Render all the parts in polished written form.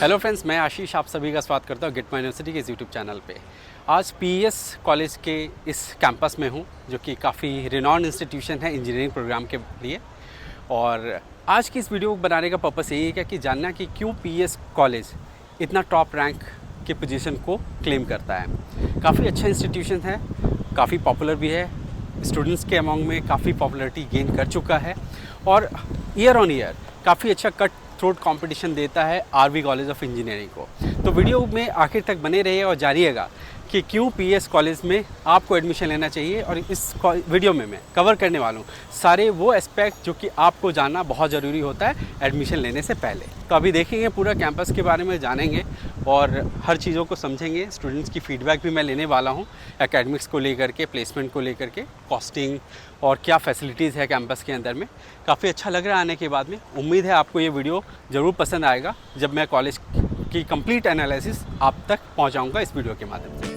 Hello friends, मैं आशीष आप सभी का स्वागत करता हूँ गिट माई यूनिवर्सिटी के इस यूट्यूब चैनल पे। आज पीएस कॉलेज के इस कैंपस में हूँ जो कि काफ़ी रिनॉन्ड इंस्टीट्यूशन है इंजीनियरिंग प्रोग्राम के लिए। और आज की इस वीडियो को बनाने का पर्पस यही है कि जानना कि क्यों पीएस कॉलेज इतना टॉप रैंक की पोजीशन को क्लेम करता है। काफ़ी अच्छा इंस्टीट्यूशन है, काफ़ी पॉपुलर भी है, स्टूडेंट्स के अमंग में काफ़ी पॉपुलैरिटी गेन कर चुका है और ईयर ऑन ईयर काफ़ी अच्छा कट थ्रोट कंपटीशन देता है आरवी कॉलेज ऑफ इंजीनियरिंग को। तो वीडियो में आखिर तक बने रहिए और जानिएगा कि क्यों पीएस कॉलेज में आपको एडमिशन लेना चाहिए। और इस वीडियो में मैं कवर करने वाला हूँ सारे वो एस्पेक्ट जो कि आपको जानना बहुत ज़रूरी होता है एडमिशन लेने से पहले। तो अभी देखेंगे, पूरा कैंपस के बारे में जानेंगे और हर चीज़ों को समझेंगे। स्टूडेंट्स की फ़ीडबैक भी मैं लेने वाला हूँ, एकेडमिक्स को लेकर के, प्लेसमेंट को लेकर के, कॉस्टिंग और क्या फैसिलिटीज़ है कैंपस के अंदर में। काफ़ी अच्छा लग रहा है आने के बाद में। उम्मीद है आपको ये वीडियो ज़रूर पसंद आएगा जब मैं कॉलेज की कंप्लीट एनालिसिस आप तक पहुंचाऊंगा इस वीडियो के माध्यम से।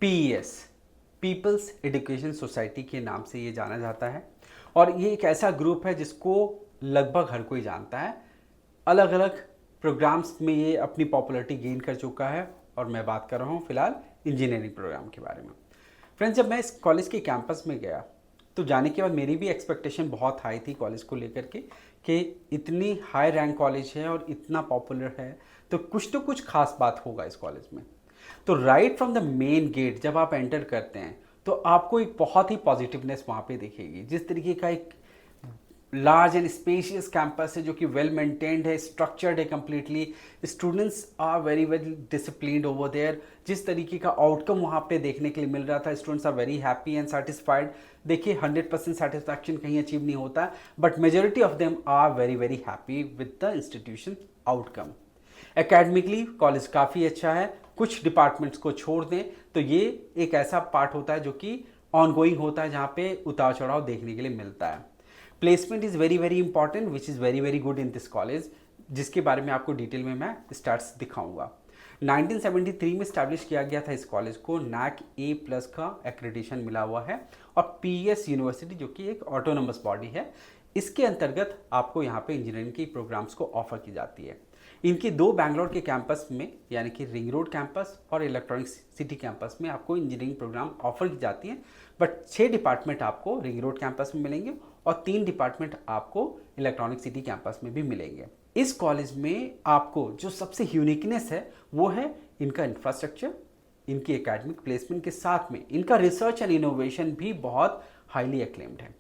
पीएस पीपल्स एजुकेशन सोसाइटी के नाम से ये जाना जाता है और ये एक ऐसा ग्रुप है जिसको लगभग हर कोई जानता है। अलग अलग प्रोग्राम्स में ये अपनी पॉपुलैरिटी गेन कर चुका है और मैं बात कर रहा हूँ फिलहाल इंजीनियरिंग प्रोग्राम के बारे में। फ्रेंड्स, जब मैं इस कॉलेज के कैंपस में गया तो जाने के बाद मेरी भी एक्सपेक्टेशन बहुत हाई थी कॉलेज को लेकर के कि इतनी हाई रैंक कॉलेज है और इतना पॉपुलर है तो कुछ तो कुछ खास बात होगा इस कॉलेज में। तो right from the main gate जब आप एंटर करते हैं तो आपको एक बहुत ही पॉजिटिवनेस वहाँ पे दिखेगी। जिस तरीके का एक लार्ज एंड स्पेशियस कैंपस है जो कि वेल मेंटेन्ड है, स्ट्रक्चर्ड है completely, students are very very disciplined over there. जिस तरीके का आउटकम वहाँ पे देखने के लिए मिल रहा था, students are very happy and satisfied. देखिए 100% सेटिस्फैक्शन कहीं अचीव नहीं होता, but majority of them are very very happy with the institution outcome. Academically college काफ़ी अच्छा है। कुछ डिपार्टमेंट्स को छोड़ दें तो ये एक ऐसा पार्ट होता है जो कि ऑनगोइंग होता है, जहाँ पे उतार चढ़ाव देखने के लिए मिलता है। Placement is very very important which is very very good in this college, जिसके बारे में आपको डिटेल में मैं स्टार्ट्स दिखाऊंगा। 1973 में स्टैब्लिश किया गया था इस कॉलेज को। NAC A+ का एक्रेडिटेशन मिला हुआ है और पीएस यूनिवर्सिटी जो कि एक ऑटोनमस बॉडी है, इसके अंतर्गत आपको यहाँ पे इंजीनियरिंग की प्रोग्राम्स को ऑफर की जाती है। इनकी दो बैंगलोर के कैंपस में यानी कि रिंग रोड कैंपस और इलेक्ट्रॉनिक सिटी कैंपस में आपको इंजीनियरिंग प्रोग्राम ऑफर की जाती है, बट 6 डिपार्टमेंट आपको रिंग रोड कैंपस में मिलेंगे और 3 डिपार्टमेंट आपको इलेक्ट्रॉनिक सिटी कैंपस में भी मिलेंगे। इस कॉलेज में आपको जो सबसे यूनिकनेस है वो है इनका इंफ्रास्ट्रक्चर, इनकी एकेडमिक प्लेसमेंट के साथ में इनका रिसर्च एंड इनोवेशन भी बहुत हाईली एक्लेम्ड है।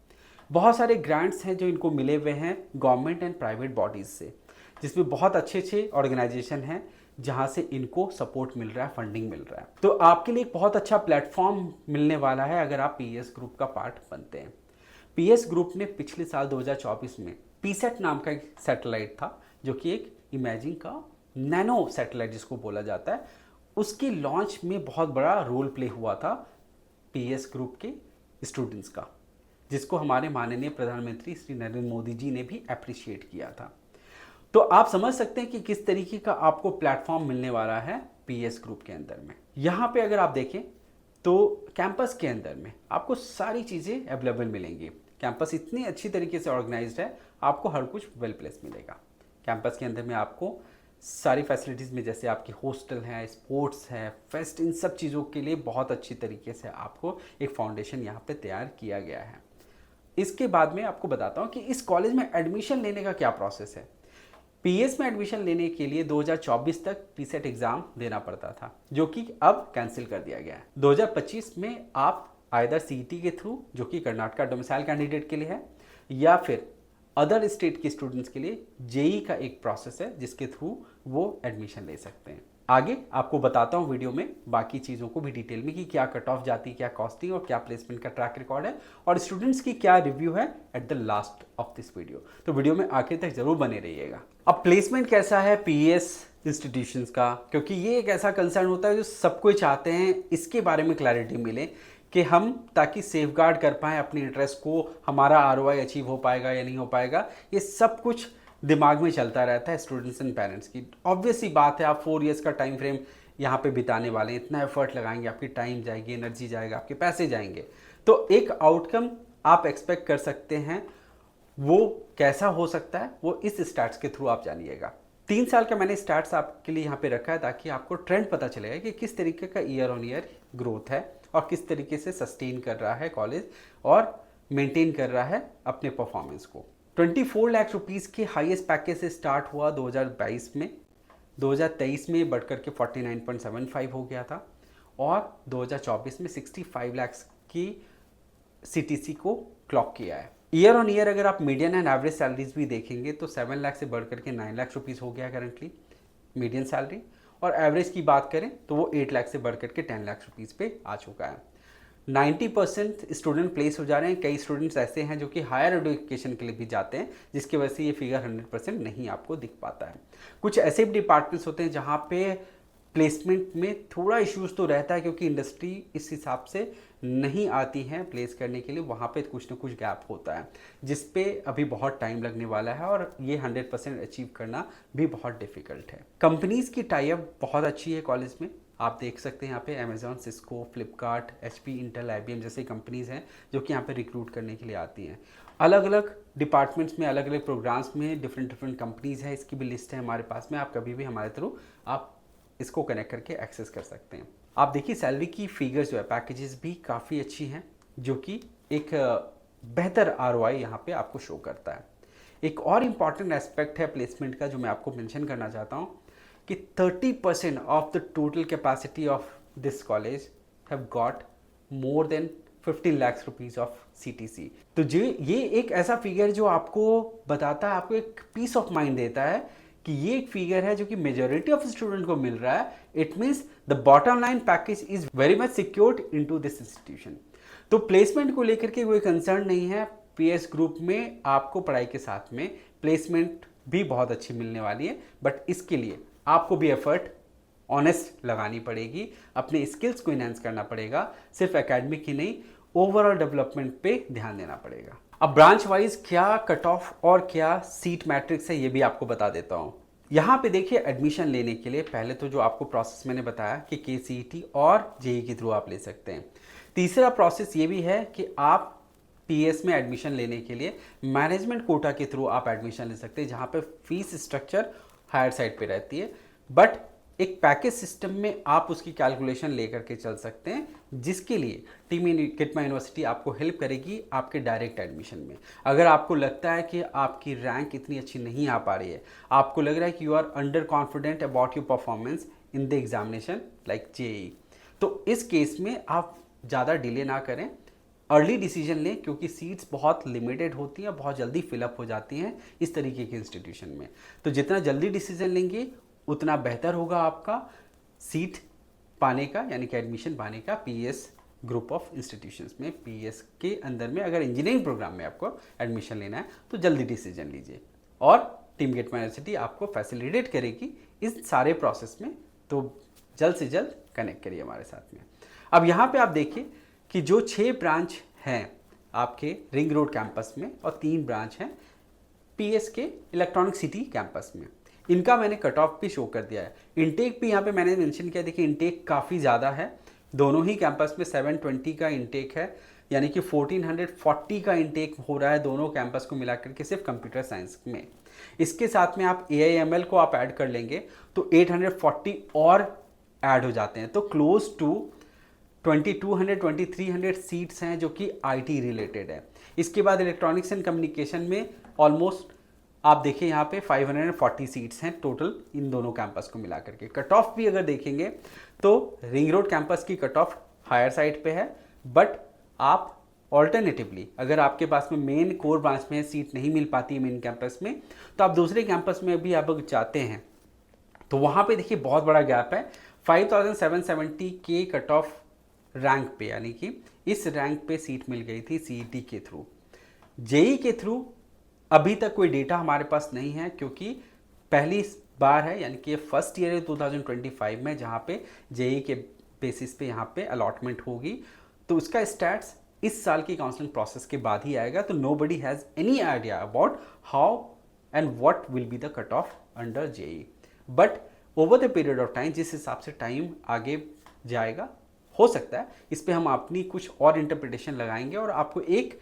बहुत सारे ग्रांट्स हैं जो इनको मिले हुए हैं गवर्नमेंट एंड प्राइवेट बॉडीज़ से, जिसमें बहुत अच्छे अच्छे ऑर्गेनाइजेशन हैं जहां से इनको सपोर्ट मिल रहा है, फंडिंग मिल रहा है। तो आपके लिए एक बहुत अच्छा प्लेटफॉर्म मिलने वाला है अगर आप पीएस ग्रुप का पार्ट बनते हैं। पीएस ग्रुप ने पिछले साल 2024 में पीसेट नाम का एक सैटेलाइट था जो कि एक इमेजिंग का नैनो सैटेलाइट जिसको बोला जाता है, उसकी लॉन्च में बहुत बड़ा रोल प्ले हुआ था पीएस ग्रुप के स्टूडेंट्स का, जिसको हमारे माननीय प्रधानमंत्री श्री नरेंद्र मोदी जी ने भी अप्रिशिएट किया था। तो आप समझ सकते हैं कि किस तरीके का आपको प्लेटफॉर्म मिलने वाला है पीएस ग्रुप के अंदर में। यहाँ पे अगर आप देखें तो कैंपस के अंदर में आपको सारी चीज़ें अवेलेबल मिलेंगी। कैंपस इतनी अच्छी तरीके से ऑर्गेनाइज्ड है, आपको हर कुछ वेल प्लेस मिलेगा। कैंपस के अंदर में आपको सारी फैसिलिटीज़ में जैसे आपकी हॉस्टल है, स्पोर्ट्स है, फेस्ट, इन सब चीज़ों के लिए बहुत अच्छी तरीके से आपको एक फाउंडेशन यहाँ पे तैयार किया गया है। इसके बाद में आपको बताता हूँ कि इस कॉलेज में एडमिशन लेने का क्या प्रोसेस है। पीएस में एडमिशन लेने के लिए 2024 तक पीसेट एग्ज़ाम देना पड़ता था, जो कि अब कैंसिल कर दिया गया है। 2025 में आप आइदर सीईटी के थ्रू, जो कि कर्नाटक डोमिसाइल कैंडिडेट के लिए है, या फिर अदर स्टेट के स्टूडेंट्स के लिए जेई का एक प्रोसेस है जिसके थ्रू वो एडमिशन ले सकते हैं। आगे आपको बताता हूँ वीडियो में बाकी चीज़ों को भी डिटेल में कि क्या कट ऑफ जाती है, क्या कॉस्टिंग और क्या प्लेसमेंट का ट्रैक रिकॉर्ड है और स्टूडेंट्स की क्या रिव्यू है at the last of this video. तो वीडियो में आखिर तक जरूर बने रहिएगा। अब प्लेसमेंट कैसा है पीएस इंस्टीट्यूशंस का, क्योंकि ये एक ऐसा कंसर्न होता है जो सब कोई चाहते हैं इसके बारे में क्लैरिटी मिले कि हम ताकि सेफगार्ड कर पाएँ अपने इंटरेस्ट को, हमारा आरओआई अचीव हो पाएगा या नहीं हो पाएगा, ये सब कुछ दिमाग में चलता रहता है स्टूडेंट्स एंड पेरेंट्स की। ऑब्वियस सी बात है, आप 4 इयर्स का टाइम फ्रेम यहाँ पे बिताने वाले हैं, इतना एफर्ट लगाएंगे, आपकी टाइम जाएगी, एनर्जी जाएगा, आपके पैसे जाएंगे, तो एक आउटकम आप एक्सपेक्ट कर सकते हैं। वो कैसा हो सकता है वो इस स्टैट्स के थ्रू आप जानिएगा। 3 साल का मैंने स्टैट्स आपके लिए यहाँ पे रखा है ताकि आपको ट्रेंड पता चलेगा कि किस तरीके का ईयर ऑन ईयर ग्रोथ है और किस तरीके से सस्टेन कर रहा है कॉलेज और मेंटेन कर रहा है अपने परफॉर्मेंस को। 24 लाख रुपीज़ के हाईएस्ट पैकेज से स्टार्ट हुआ 2022 में, 2023 में बढ़कर के 49.75 हो गया था और 2024 में 65 लाख की सीटीसी को क्लॉक किया है। ईयर ऑन ईयर अगर आप मीडियन एंड एवरेज सैलरीज भी देखेंगे तो 7 लाख से बढ़कर के 9 लाख रुपीज़ हो गया करंटली मीडियन सैलरी, और एवरेज की बात करें तो वो 8 लाख से बढ़कर के 10 लाख रुपीज़ पे आ चुका है। 90% स्टूडेंट प्लेस हो जा रहे हैं। कई स्टूडेंट्स ऐसे हैं जो कि हायर एजुकेशन के लिए भी जाते हैं, जिसकी वजह से ये फिगर 100% नहीं आपको दिख पाता है। कुछ ऐसे भी डिपार्टमेंट्स होते हैं जहाँ पे प्लेसमेंट में थोड़ा इश्यूज तो रहता है, क्योंकि इंडस्ट्री इस हिसाब से नहीं आती है प्लेस करने के लिए, वहाँ पे कुछ ना कुछ गैप होता है जिस पे अभी बहुत टाइम लगने वाला है और ये 100% अचीव करना भी बहुत डिफिकल्ट है। कंपनीज़ की टाई अप बहुत अच्छी है कॉलेज में, आप देख सकते हैं यहाँ पे Amazon, Cisco, Flipkart, HP, Intel, IBM जैसे कंपनीज़ हैं जो कि यहाँ पे रिक्रूट करने के लिए आती हैं। अलग अलग डिपार्टमेंट्स में, अलग अलग प्रोग्राम्स में डिफरेंट कंपनीज़ हैं, इसकी भी लिस्ट है हमारे पास में। आप कभी भी हमारे थ्रू आप इसको कनेक्ट करके एक्सेस कर सकते हैं। आप देखिए सैलरी की फिगर्स जो है, पैकेजेस भी काफ़ी अच्छी हैं जो कि एक बेहतर आरओआई यहाँ पे आपको शो करता है। एक और इम्पॉर्टेंट एस्पेक्ट है प्लेसमेंट का जो मैं आपको मेंशन करना चाहता हूँ कि 30% of the total capacity of this college have got more than 15 lakh rupees of CTC. तो ये एक ऐसा फिगर जो आपको बताता है, आपको एक पीस ऑफ माइंड देता है कि ये एक फिगर है जो कि मेजॉरिटी ऑफ स्टूडेंट को मिल रहा है। It means the bottom line package is very much secured into this institution. तो प्लेसमेंट को लेकर के कोई कंसर्न नहीं है। पीएस ग्रुप में आपको पढ़ाई के साथ में प्लेसमेंट भी बहुत अच्छी मिलने वाली है, बट इसके लिए आपको भी एफर्ट ऑनेस्ट लगानी पड़ेगी, अपने स्किल्स को इनहेंस करना पड़ेगा, सिर्फ एकेडमिक ही नहीं ओवरऑल डेवलपमेंट पे ध्यान देना पड़ेगा। अब ब्रांच वाइज क्या कट ऑफ और क्या सीट मैट्रिक्स है ये भी आपको बता देता हूँ। यहाँ पे देखिए एडमिशन लेने के लिए पहले तो जो आपको प्रोसेस मैंने बताया कि KCET और जेई के थ्रू आप ले सकते हैं। तीसरा प्रोसेस ये भी है कि आप पीएस में एडमिशन लेने के लिए मैनेजमेंट कोटा के थ्रू आप एडमिशन ले सकते हैं, जहाँ पे फीस स्ट्रक्चर हायर साइड पे रहती है, बट एक पैकेज सिस्टम में आप उसकी कैलकुलेशन लेकर के चल सकते हैं, जिसके लिए टीम किटमा यूनिवर्सिटी आपको हेल्प करेगी आपके डायरेक्ट एडमिशन में। अगर आपको लगता है कि आपकी रैंक इतनी अच्छी नहीं आ पा रही है, आपको लग रहा है कि you are under confident about your performance in the examination like JEE, तो इस केस में आप ज़्यादा डिले ना करें, अर्ली डिसीजन लें, क्योंकि सीट्स बहुत लिमिटेड होती हैं, बहुत जल्दी फिलअप हो जाती हैं इस तरीके के इंस्टीट्यूशन में। तो जितना जल्दी डिसीजन लेंगे उतना बेहतर होगा आपका सीट पाने का, यानी कि एडमिशन पाने का पीएस ग्रुप ऑफ इंस्टीट्यूशंस में। पीएस के अंदर में अगर इंजीनियरिंग प्रोग्राम में आपको एडमिशन लेना है तो जल्दी डिसीजन लीजिए, और टीम किटमा यूनिवर्सिटी आपको फैसिलिटेट करेगी इस सारे प्रोसेस में। तो जल्द से जल्द कनेक्ट करिए हमारे साथ में। अब यहाँ पे आप देखिए कि जो 6 ब्रांच हैं आपके रिंग रोड कैंपस में और 3 ब्रांच हैं पीएस के इलेक्ट्रॉनिक सिटी कैंपस में, इनका मैंने कट ऑफ भी शो कर दिया है। इनटेक भी यहाँ पे मैंने मेंशन किया, देखिए इनटेक काफ़ी ज़्यादा है, दोनों ही कैंपस में 720 का इनटेक है, यानी कि 1440 का इनटेक हो रहा है दोनों कैंपस को मिलाकर के सिर्फ कंप्यूटर साइंस में। इसके साथ में आप AIML को आप ऐड कर लेंगे तो 840 और ऐड हो जाते हैं, तो क्लोज टू 2200-2300 सीट्स हैं जो कि IT रिलेटेड है। इसके बाद इलेक्ट्रॉनिक्स एंड कम्युनिकेशन में ऑलमोस्ट आप देखिए यहाँ पे 540 सीट्स हैं टोटल इन दोनों कैंपस को मिला करके। कट ऑफ भी अगर देखेंगे तो रिंग रोड कैंपस की कट ऑफ हायर साइड पे है, बट आप ऑल्टरनेटिवली अगर आपके पास में मेन कोर ब्रांच में सीट नहीं मिल पाती मेन कैंपस में, तो आप दूसरे कैंपस में भी आप चाहते हैं तो वहाँ पे देखिए बहुत बड़ा गैप है। 5770 के कट ऑफ रैंक पे, यानी कि इस रैंक पे सीट मिल गई थी सीईटी के थ्रू। जेई के थ्रू अभी तक कोई डेटा हमारे पास नहीं है, क्योंकि पहली बार है, यानी कि ये फर्स्ट ईयर है 2025 में जहाँ पे जेई के बेसिस पे यहाँ पे अलॉटमेंट होगी। तो उसका स्टैट्स इस साल की काउंसलिंग प्रोसेस के बाद ही आएगा। तो nobody has any idea about how and what will be the cut off under JEE. But over the period of time, जिस हिसाब से टाइम आगे जाएगा, हो सकता है इस पे हम अपनी कुछ और इंटरप्रिटेशन लगाएंगे और आपको एक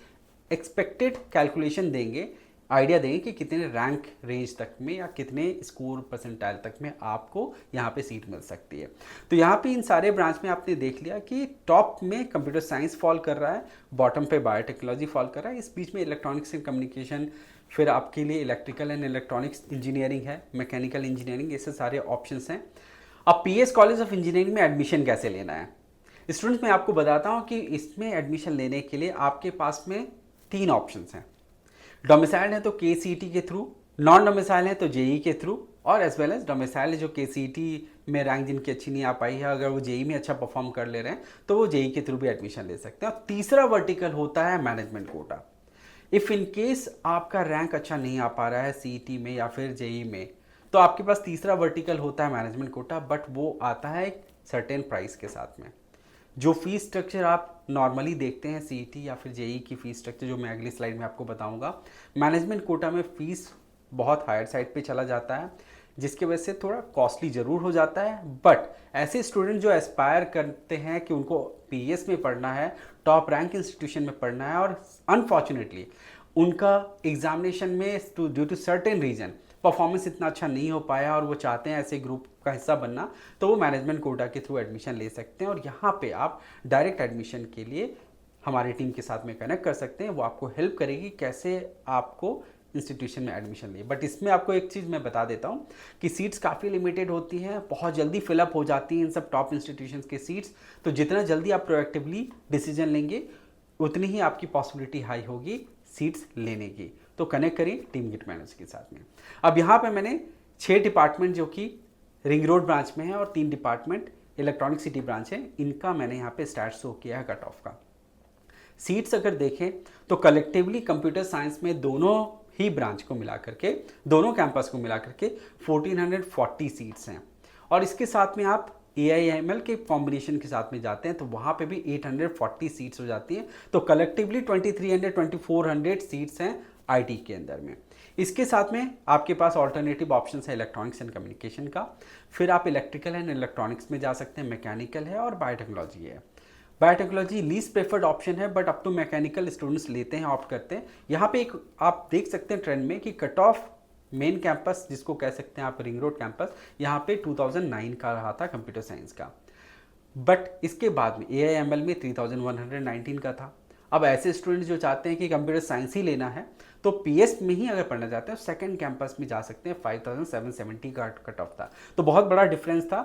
एक्सपेक्टेड कैलकुलेशन देंगे, आइडिया देंगे कि कितने रैंक रेंज तक में या कितने स्कोर परसेंटाइल तक में आपको यहाँ पे सीट मिल सकती है। तो यहाँ पे इन सारे ब्रांच में आपने देख लिया कि टॉप में कंप्यूटर साइंस फॉल कर रहा है, बॉटम पे बायोटेक्नोलॉजी फॉल कर रहा है, इस बीच में इलेक्ट्रॉनिक्स एंड कम्युनिकेशन, फिर आपके लिए इलेक्ट्रिकल एंड इलेक्ट्रॉनिक्स इंजीनियरिंग है, मैकेनिकल इंजीनियरिंग, ऐसे सारे ऑप्शंस हैं। अब पीएस कॉलेज ऑफ इंजीनियरिंग में एडमिशन कैसे लेना है स्टूडेंट्स, मैं आपको बताता हूँ कि इसमें एडमिशन लेने के लिए आपके पास में 3 ऑप्शंस हैं। डोमिसाइल है तो केसीईटी के थ्रू, नॉन डोमिसाइल है तो जेई के थ्रू, और एज वेल एज डोमिसाइल है जो केसीईटी में रैंक जिनकी अच्छी नहीं आ पाई है, अगर वो जेई में अच्छा परफॉर्म कर ले रहे हैं तो वो जेई के थ्रू भी एडमिशन ले सकते हैं। और तीसरा वर्टिकल होता है management quota. If in case आपका रैंक अच्छा नहीं आ पा रहा है सीईटी में या फिर जेई में, तो आपके पास तीसरा वर्टिकल होता है मैनेजमेंट कोटा, बट वो आता है एक सर्टेन प्राइस के साथ में। जो फीस स्ट्रक्चर आप नॉर्मली देखते हैं सीईटी या फिर जेई की फीस स्ट्रक्चर, जो मैं अगली स्लाइड में आपको बताऊंगा, मैनेजमेंट कोटा में फीस बहुत हायर साइड पे चला जाता है, जिसकी वजह से थोड़ा कॉस्टली ज़रूर हो जाता है। बट ऐसे स्टूडेंट जो एस्पायर करते हैं कि उनको पीएस में पढ़ना है, टॉप रैंक इंस्टीट्यूशन में पढ़ना है, और अनफॉर्चुनेटली उनका एग्जामिनेशन में due to certain reason performance इतना अच्छा नहीं हो पाया और वो चाहते हैं ऐसे ग्रुप का हिस्सा बनना, तो वो मैनेजमेंट कोटा के थ्रू एडमिशन ले सकते हैं। और यहाँ पे आप डायरेक्ट एडमिशन के लिए हमारी टीम के साथ में कनेक्ट कर सकते हैं, वो आपको हेल्प करेगी कैसे आपको इंस्टीट्यूशन में एडमिशन लिए। बट इसमें आपको एक चीज़ मैं बता देता हूँ कि सीट्स काफ़ी लिमिटेड होती हैं, बहुत जल्दी फिलअप हो जाती हैं इन सब टॉप इंस्टीट्यूशंस के सीट्स। तो जितना जल्दी आप प्रोएक्टिवली डिसीजन लेंगे उतनी ही आपकी पॉसिबिलिटी हाई होगी सीट्स लेने की। तो कनेक्ट करिए टीम गिट मैनेजर के साथ में। अब यहाँ पे मैंने 6 डिपार्टमेंट जो कि रिंग रोड ब्रांच में है और 3 डिपार्टमेंट इलेक्ट्रॉनिक सिटी ब्रांच है, इनका मैंने यहाँ पे स्टैट शो किया है कट ऑफ का। सीट्स अगर देखें तो कलेक्टिवली कंप्यूटर साइंस में दोनों ही ब्रांच को मिला करके, दोनों कैंपस को मिला करके 1440 सीट्स हैं। और इसके साथ में आप AIML के कॉम्बिनेशन के साथ में जाते हैं तो वहाँ पे भी 840 सीट्स हो जाती हैं। तो कलेक्टिवली 2400 सीट्स हैं IT के अंदर में। इसके साथ में आपके पास ऑल्टरनेटिव ऑप्शन है इलेक्ट्रॉनिक्स एंड कम्युनिकेशन का, फिर आप इलेक्ट्रिकल एंड इलेक्ट्रॉनिक्स में जा सकते हैं, मैकेनिकल है और बायोटेक्नोलॉजी है। बायोटेक्नोलॉजी लीस्ट प्रेफर्ड ऑप्शन है, बट अब तो मैकेनिकल स्टूडेंट्स लेते हैं, ऑप्ट करते हैं। यहाँ पे एक आप देख सकते हैं ट्रेंड में कि कट ऑफ मेन कैंपस जिसको कह सकते हैं आप रिंग रोड कैंपस, यहाँ पे 2009 का रहा था कंप्यूटर साइंस का, बट इसके बाद में AIML में 3119 का था। अब ऐसे स्टूडेंट्स जो चाहते हैं कि कंप्यूटर साइंस ही लेना है तो PS में ही अगर पढ़ना चाहते हैं तो सेकंड कैंपस में जा सकते हैं, 5770 का कट ऑफ था। तो बहुत बड़ा डिफरेंस था।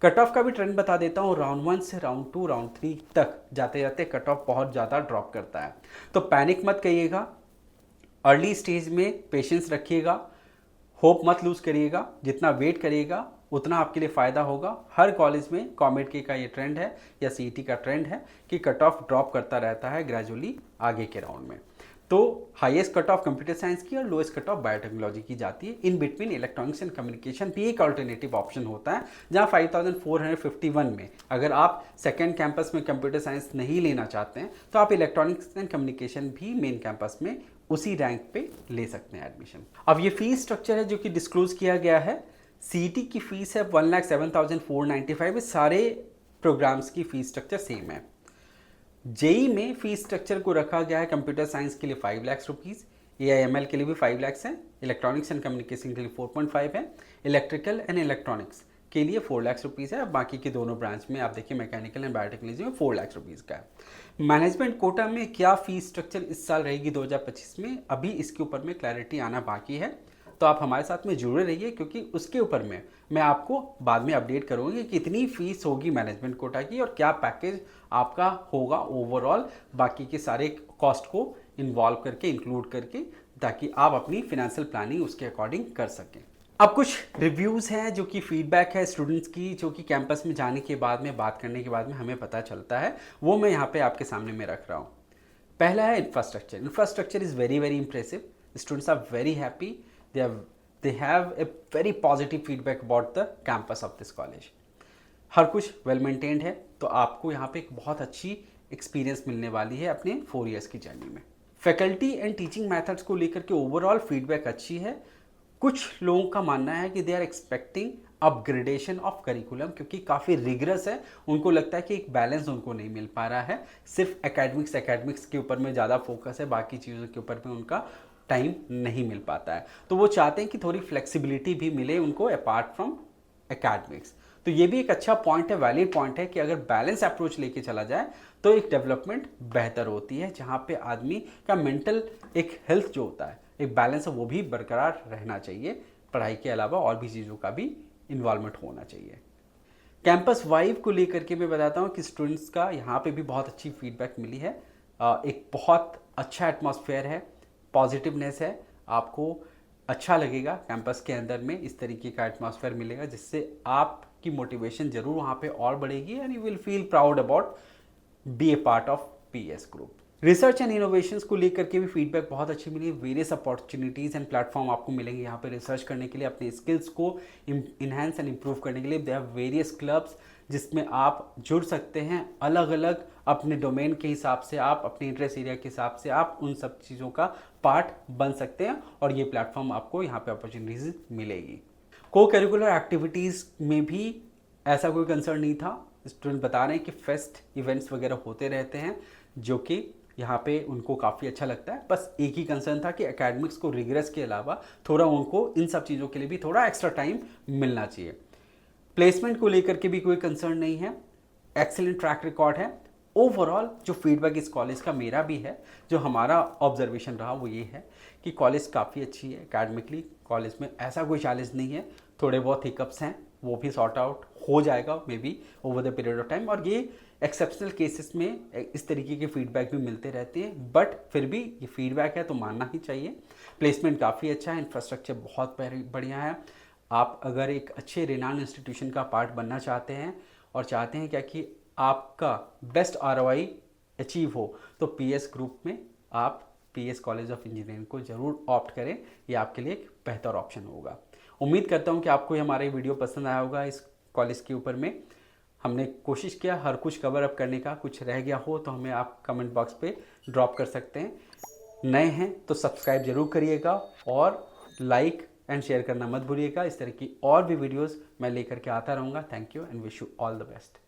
कट ऑफ का भी ट्रेंड बता देता हूँ, राउंड 1 से राउंड 2 राउंड 3 तक जाते जाते कट ऑफ बहुत ज़्यादा ड्रॉप करता है। तो पैनिक मत करिएगा, अर्ली स्टेज में पेशेंस रखिएगा, होप मत लूज़ करिएगा, जितना वेट करिएगा उतना आपके लिए फ़ायदा होगा। हर कॉलेज में कॉमेड के का ये ट्रेंड है या CET का ट्रेंड है कि कट ऑफ ड्रॉप करता रहता है ग्रेजुअली आगे के राउंड में। तो highest cut off computer science की और लोएस्ट कट ऑफ बायोटेक्नोलॉजी की जाती है। In between electronics and communication भी एक अल्टरनेटिव ऑप्शन होता है, जहां 5451 में अगर आप सेकेंड कैंपस में कंप्यूटर साइंस नहीं लेना चाहते हैं तो आप इलेक्ट्रॉनिक्स एंड कम्युनिकेशन भी मेन कैंपस में उसी रैंक पे ले सकते हैं एडमिशन। अब ये फीस स्ट्रक्चर है जो कि डिस्क्लोज किया गया है। CET की फीस है 1,07,495, सारे प्रोग्राम्स की फीस स्ट्रक्चर सेम है। जेई में फीस स्ट्रक्चर को रखा गया है कंप्यूटर साइंस के लिए 5 लाख रुपीज़, AIML के लिए भी 5 लाख हैं, इलेक्ट्रॉनिक्स एंड कम्युनिकेशन के लिए 4.5 है, इलेक्ट्रिकल एंड इलेक्ट्रॉनिक्स के लिए 4 लाख रुपीज़ है। बाकी के दोनों ब्रांच में आप देखिए मैकेनिकल एंड बायोटेक्नोलॉजी में 4 लाख रुपीज़ का है। मैनेजमेंट कोटा में क्या फीस स्ट्रक्चर इस साल रहेगी 2025 में, अभी इसके ऊपर में क्लैरिटी आना बाकी है। तो आप हमारे साथ में जुड़े रहिए, क्योंकि उसके ऊपर में मैं आपको बाद में अपडेट करूँगी कि कितनी फीस होगी मैनेजमेंट कोटा की और क्या पैकेज आपका होगा ओवरऑल, बाकी के सारे कॉस्ट को इन्वॉल्व करके इंक्लूड करके, ताकि आप अपनी फिनेंशियल प्लानिंग उसके अकॉर्डिंग कर सकें। अब कुछ रिव्यूज़ हैं जो कि फीडबैक है स्टूडेंट्स की, जो कि कैंपस में जाने के बाद में, बात करने के बाद में हमें पता चलता है, वो मैं यहाँ पे आपके सामने में रख रहा हूँ। पहला है infrastructure. Infrastructure is very very impressive. Students are very happy, they have a very positive feedback about the campus of this college. हर कुछ वेल मेंटेन्ड है, तो आपको यहाँ पे एक बहुत अच्छी एक्सपीरियंस मिलने वाली है अपने 4 ईयर्स की जर्नी में। फैकल्टी एंड टीचिंग मेथड्स को लेकर के ओवरऑल फीडबैक अच्छी है। कुछ लोगों का मानना है कि they are expecting upgradation of curriculum, क्योंकि काफ़ी रिगरस है, उनको लगता है कि एक बैलेंस उनको नहीं मिल पा रहा है, सिर्फ एकेडमिक्स के ऊपर में ज़्यादा फोकस है, बाकी चीज़ों के ऊपर में उनका टाइम नहीं मिल पाता है। तो वो चाहते हैं कि थोड़ी फ्लेक्सिबिलिटी भी मिले उनको अपार्ट फ्रॉम एकेडमिक्स। तो ये भी एक अच्छा पॉइंट है, वैलिड पॉइंट है कि अगर बैलेंस अप्रोच लेके चला जाए तो एक डेवलपमेंट बेहतर होती है, जहाँ पे आदमी का मेंटल एक हेल्थ जो होता है, एक बैलेंस है, वो भी बरकरार रहना चाहिए। पढ़ाई के अलावा और भी चीज़ों का भी इन्वॉल्वमेंट होना चाहिए। कैंपस वाइब को लेकर के मैं बताता हूँ कि स्टूडेंट्स का यहाँ पे भी बहुत अच्छी फीडबैक मिली है। एक बहुत अच्छा एटमॉस्फेयर है, पॉजिटिवनेस है, आपको अच्छा लगेगा कैंपस के अंदर में, इस तरीके का एटमॉस्फेयर मिलेगा जिससे आपकी मोटिवेशन जरूर वहाँ पे और बढ़ेगी and you will feel proud about be a part of PS group. Research and innovations को लेकर के भी फीडबैक बहुत अच्छी मिली। वेरियस अपॉर्चुनिटीज़ एंड प्लेटफॉर्म आपको मिलेंगे यहाँ पे रिसर्च करने के लिए, अपने स्किल्स को इन्हांस एंड इम्प्रूव करने के लिए। दे हैव वेरियस क्लब्स जिसमें आप जुड़ सकते हैं, अलग अलग अपने डोमेन के हिसाब से, आप अपने इंटरेस्ट एरिया के हिसाब से आप उन सब चीज़ों का पार्ट बन सकते हैं और ये प्लेटफॉर्म आपको यहाँ पे अपॉर्चुनिटीज़ मिलेगी। को करिकुलर एक्टिविटीज़ में भी ऐसा कोई कंसर्न नहीं था। स्टूडेंट बता रहे हैं कि फेस्ट इवेंट्स वगैरह होते रहते हैं जो कि यहाँ पे उनको काफ़ी अच्छा लगता है। बस एक ही कंसर्न था कि एकेडमिक्स को रिगरस के अलावा थोड़ा उनको इन सब चीज़ों के लिए भी थोड़ा एक्स्ट्रा टाइम मिलना चाहिए। प्लेसमेंट को लेकर के भी कोई कंसर्न नहीं है, एक्सीलेंट ट्रैक रिकॉर्ड है। ओवरऑल जो फीडबैक इस कॉलेज का मेरा भी है, जो हमारा ऑब्जर्वेशन रहा वो ये है कि कॉलेज काफ़ी अच्छी है एकेडमिकली। कॉलेज में ऐसा कोई चैलेंज नहीं है, थोड़े बहुत हिकअप्स हैं, वो भी सॉर्ट आउट हो जाएगा may be over the period of time, और ये एक्सेप्शनल केसेस में इस तरीके के फीडबैक भी मिलते रहते हैं, बट फिर भी ये फीडबैक है तो मानना ही चाहिए। प्लेसमेंट काफ़ी अच्छा है, इंफ्रास्ट्रक्चर बहुत बढ़िया है। आप अगर एक अच्छे रेनाउंड इंस्टीट्यूशन का पार्ट बनना चाहते हैं और चाहते हैं क्या कि आपका बेस्ट ROI अचीव हो, तो पीएस ग्रुप में आप पीएस कॉलेज ऑफ इंजीनियरिंग को ज़रूर ऑप्ट करें, ये आपके लिए एक बेहतर ऑप्शन होगा। उम्मीद करता हूँ कि आपको ये हमारा वीडियो पसंद आया होगा। इस कॉलेज के ऊपर में हमने कोशिश किया हर कुछ कवर अप करने का, कुछ रह गया हो तो हमें आप कमेंट बॉक्स पे ड्रॉप कर सकते हैं। नए हैं तो सब्सक्राइब जरूर करिएगा और लाइक एंड शेयर करना मत भूलिएगा। इस तरह की और भी वीडियोस मैं लेकर के आता रहूँगा। Thank you and wish you all the best.